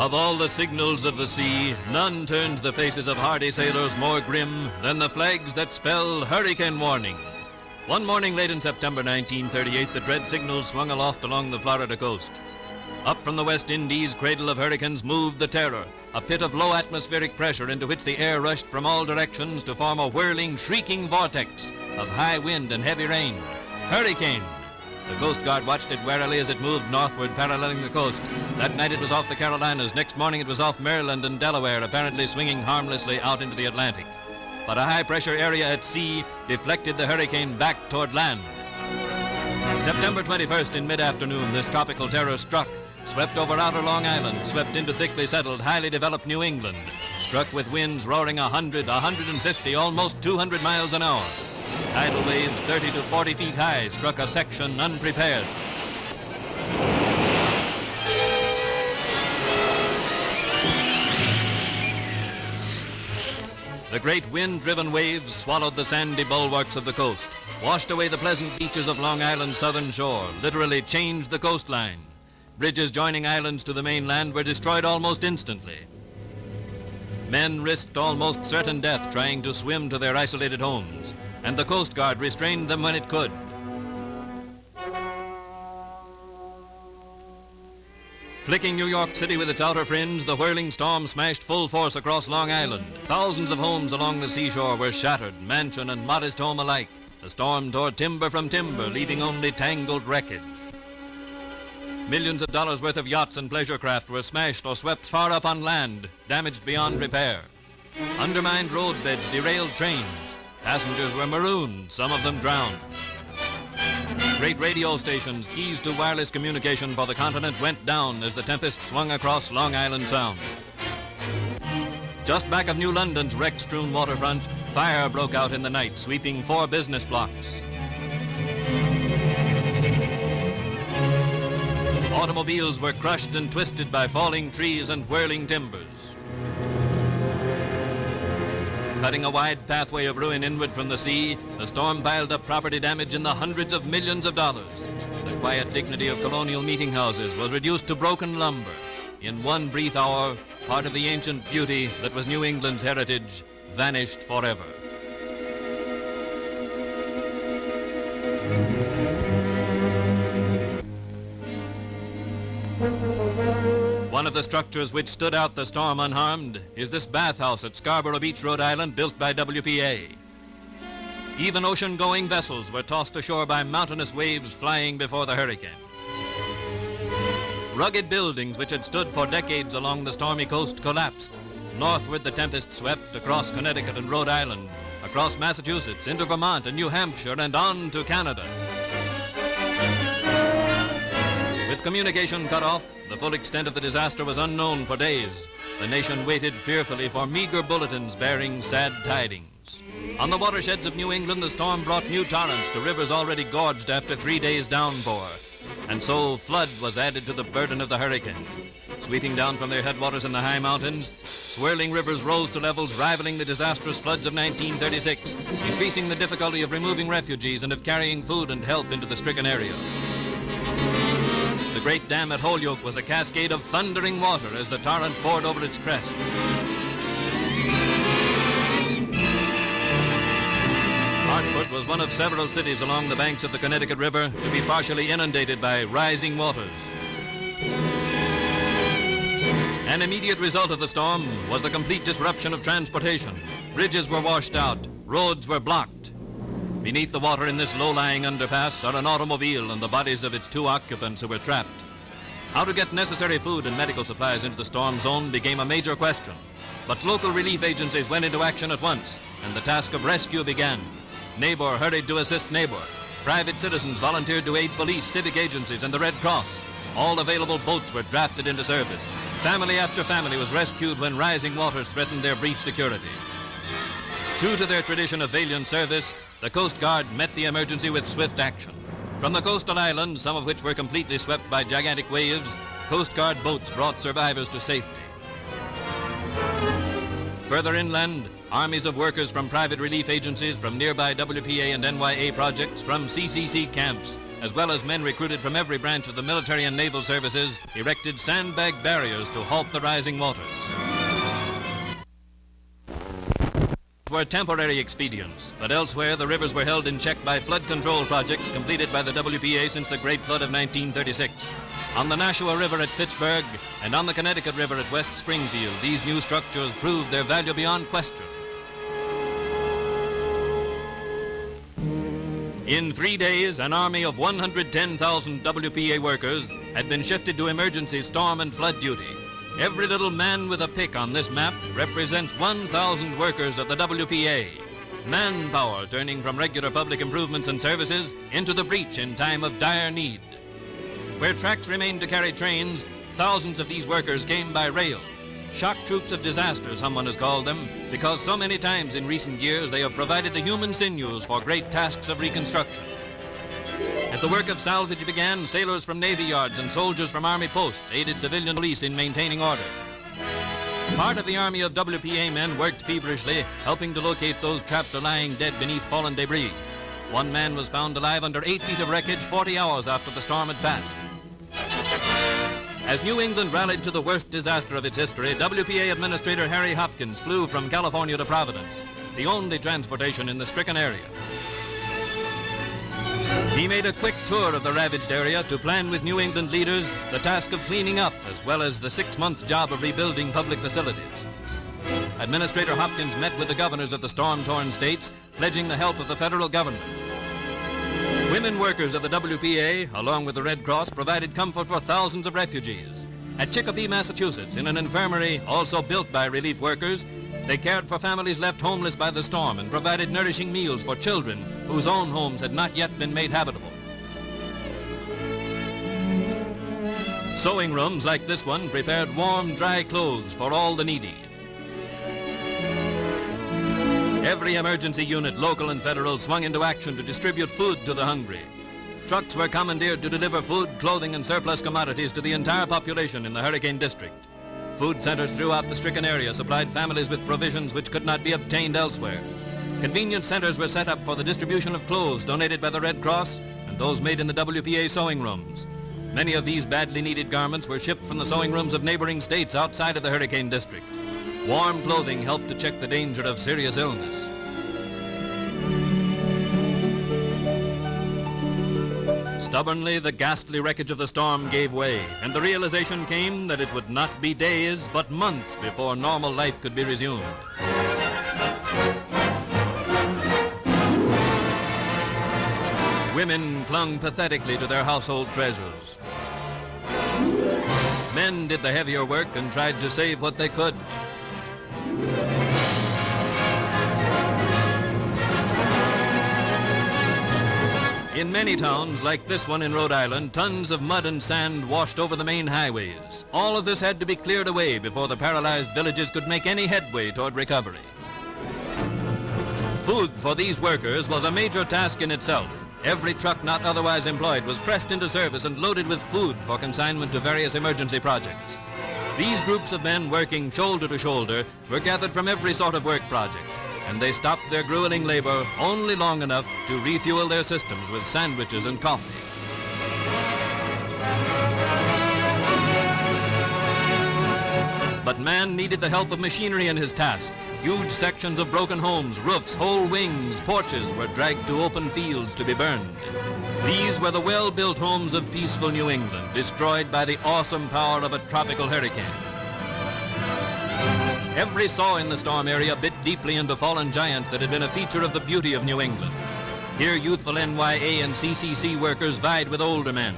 Of all the signals of the sea, none turns the faces of hardy sailors more grim than the flags that spell hurricane warning. One morning late in September 1938, the dread signal swung aloft along the Florida coast. Up from the West Indies, cradle of hurricanes, moved the Terror, a pit of low atmospheric pressure into which the air rushed from all directions to form a whirling, shrieking vortex of high wind and heavy rain. Hurricane! The Coast Guard watched it warily as it moved northward, paralleling the coast. That night it was off the Carolinas. Next morning it was off Maryland and Delaware, apparently swinging harmlessly out into the Atlantic. But a high-pressure area at sea deflected the hurricane back toward land. September 21st, in mid-afternoon, this tropical terror struck, swept over outer Long Island, swept into thickly settled, highly developed New England, struck with winds roaring 100, 150, almost 200 miles an hour. Tidal waves 30 to 40 feet high struck a section unprepared. The great wind-driven waves swallowed the sandy bulwarks of the coast, washed away the pleasant beaches of Long Island's southern shore, literally changed the coastline. Bridges joining islands to the mainland were destroyed almost instantly. Men risked almost certain death trying to swim to their isolated homes, and the Coast Guard restrained them when it could. Flicking New York City with its outer fringe, the whirling storm smashed full force across Long Island. Thousands of homes along the seashore were shattered, mansion and modest home alike. The storm tore timber from timber, leaving only tangled wreckage. Millions of dollars worth of yachts and pleasure craft were smashed or swept far up on land, damaged beyond repair. Undermined roadbeds derailed trains. Passengers were marooned, some of them drowned. Great radio stations, keys to wireless communication for the continent, went down as the tempest swung across Long Island Sound. Just back of New London's wreck-strewn waterfront, fire broke out in the night, sweeping 4 business blocks. Automobiles were crushed and twisted by falling trees and whirling timbers. Cutting a wide pathway of ruin inward from the sea, the storm piled up property damage in the hundreds of millions of dollars. The quiet dignity of colonial meeting houses was reduced to broken lumber. In one brief hour, part of the ancient beauty that was New England's heritage vanished forever. One of the structures which stood out the storm unharmed is this bathhouse at Scarborough Beach, Rhode Island, built by WPA. Even ocean-going vessels were tossed ashore by mountainous waves flying before the hurricane. Rugged buildings which had stood for decades along the stormy coast collapsed. Northward the tempest swept across Connecticut and Rhode Island, across Massachusetts, into Vermont and New Hampshire, and on to Canada. With communication cut off, the full extent of the disaster was unknown for days. The nation waited fearfully for meager bulletins bearing sad tidings. On the watersheds of New England, the storm brought new torrents to rivers already gorged after 3 days' downpour. And so flood was added to the burden of the hurricane. Sweeping down from their headwaters in the high mountains, swirling rivers rose to levels rivaling the disastrous floods of 1936, increasing the difficulty of removing refugees and of carrying food and help into the stricken area. The great dam at Holyoke was a cascade of thundering water as the torrent poured over its crest. Hartford was one of several cities along the banks of the Connecticut River to be partially inundated by rising waters. An immediate result of the storm was the complete disruption of transportation. Bridges were washed out, roads were blocked. Beneath the water in this low-lying underpass are an automobile and the bodies of its 2 occupants who were trapped. How to get necessary food and medical supplies into the storm zone became a major question. But local relief agencies went into action at once, and the task of rescue began. Neighbor hurried to assist neighbor. Private citizens volunteered to aid police, civic agencies, and the Red Cross. All available boats were drafted into service. Family after family was rescued when rising waters threatened their brief security. True to their tradition of valiant service, the Coast Guard met the emergency with swift action. From the coastal islands, some of which were completely swept by gigantic waves, Coast Guard boats brought survivors to safety. Further inland, armies of workers from private relief agencies, from nearby WPA and NYA projects, from CCC camps, as well as men recruited from every branch of the military and naval services, erected sandbag barriers to halt the rising waters. Were temporary expedients, but elsewhere the rivers were held in check by flood control projects completed by the WPA since the Great Flood of 1936. On the Nashua River at Fitchburg and on the Connecticut River at West Springfield, these new structures proved their value beyond question. In 3 days, an army of 110,000 WPA workers had been shifted to emergency storm and flood duty. Every little man with a pick on this map represents 1,000 workers of the WPA. Manpower turning from regular public improvements and services into the breach in time of dire need. Where tracks remained to carry trains, thousands of these workers came by rail. Shock troops of disaster, someone has called them, because so many times in recent years they have provided the human sinews for great tasks of reconstruction. As the work of salvage began, sailors from Navy yards and soldiers from Army posts aided civilian police in maintaining order. Part of the army of WPA men worked feverishly, helping to locate those trapped or lying dead beneath fallen debris. One man was found alive under 8 feet of wreckage 40 hours after the storm had passed. As New England rallied to the worst disaster of its history, WPA Administrator Harry Hopkins flew from California to Providence, the only transportation in the stricken area. He made a quick tour of the ravaged area to plan with New England leaders the task of cleaning up as well as the 6-month job of rebuilding public facilities. Administrator Hopkins met with the governors of the storm-torn states, pledging the help of the federal government. Women workers of the WPA, along with the Red Cross, provided comfort for thousands of refugees. At Chicopee, Massachusetts, in an infirmary also built by relief workers, they cared for families left homeless by the storm and provided nourishing meals for children whose own homes had not yet been made habitable. Sewing rooms like this one prepared warm, dry clothes for all the needy. Every emergency unit, local and federal, swung into action to distribute food to the hungry. Trucks were commandeered to deliver food, clothing, and surplus commodities to the entire population in the hurricane district. Food centers throughout the stricken area supplied families with provisions which could not be obtained elsewhere. Convenience centers were set up for the distribution of clothes donated by the Red Cross and those made in the WPA sewing rooms. Many of these badly needed garments were shipped from the sewing rooms of neighboring states outside of the hurricane district. Warm clothing helped to check the danger of serious illness. Stubbornly, the ghastly wreckage of the storm gave way, and the realization came that it would not be days, but months before normal life could be resumed. Women clung pathetically to their household treasures. Men did the heavier work and tried to save what they could. In many towns, like this one in Rhode Island, tons of mud and sand washed over the main highways. All of this had to be cleared away before the paralyzed villages could make any headway toward recovery. Food for these workers was a major task in itself. Every truck not otherwise employed was pressed into service and loaded with food for consignment to various emergency projects. These groups of men working shoulder to shoulder were gathered from every sort of work project, and they stopped their grueling labor only long enough to refuel their systems with sandwiches and coffee. But man needed the help of machinery in his task. Huge sections of broken homes, roofs, whole wings, porches were dragged to open fields to be burned. These were the well-built homes of peaceful New England, destroyed by the awesome power of a tropical hurricane. Every saw in the storm area bit deeply into fallen giant that had been a feature of the beauty of New England. Here youthful WPA and CCC workers vied with older men.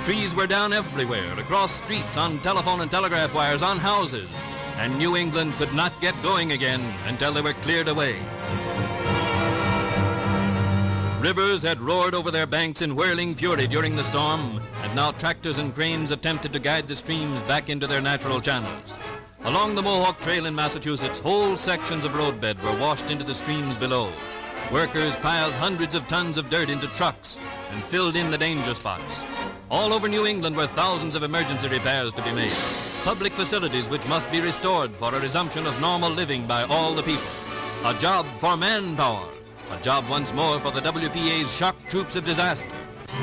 Trees were down everywhere, across streets, on telephone and telegraph wires, on houses, and New England could not get going again until they were cleared away. Rivers had roared over their banks in whirling fury during the storm, and now tractors and cranes attempted to guide the streams back into their natural channels. Along the Mohawk Trail in Massachusetts, whole sections of roadbed were washed into the streams below. Workers piled hundreds of tons of dirt into trucks and filled in the danger spots. All over New England were thousands of emergency repairs to be made. Public facilities which must be restored for a resumption of normal living by all the people. A job for manpower. A job once more for the WPA's shock troops of disaster.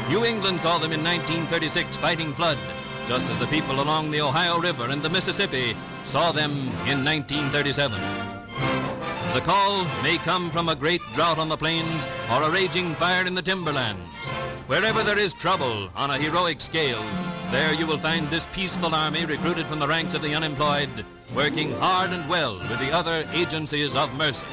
New England saw them in 1936 fighting flood, just as the people along the Ohio River and the Mississippi saw them in 1937. The call may come from a great drought on the plains or a raging fire in the timberlands. Wherever there is trouble on a heroic scale, there you will find this peaceful army recruited from the ranks of the unemployed, working hard and well with the other agencies of mercy.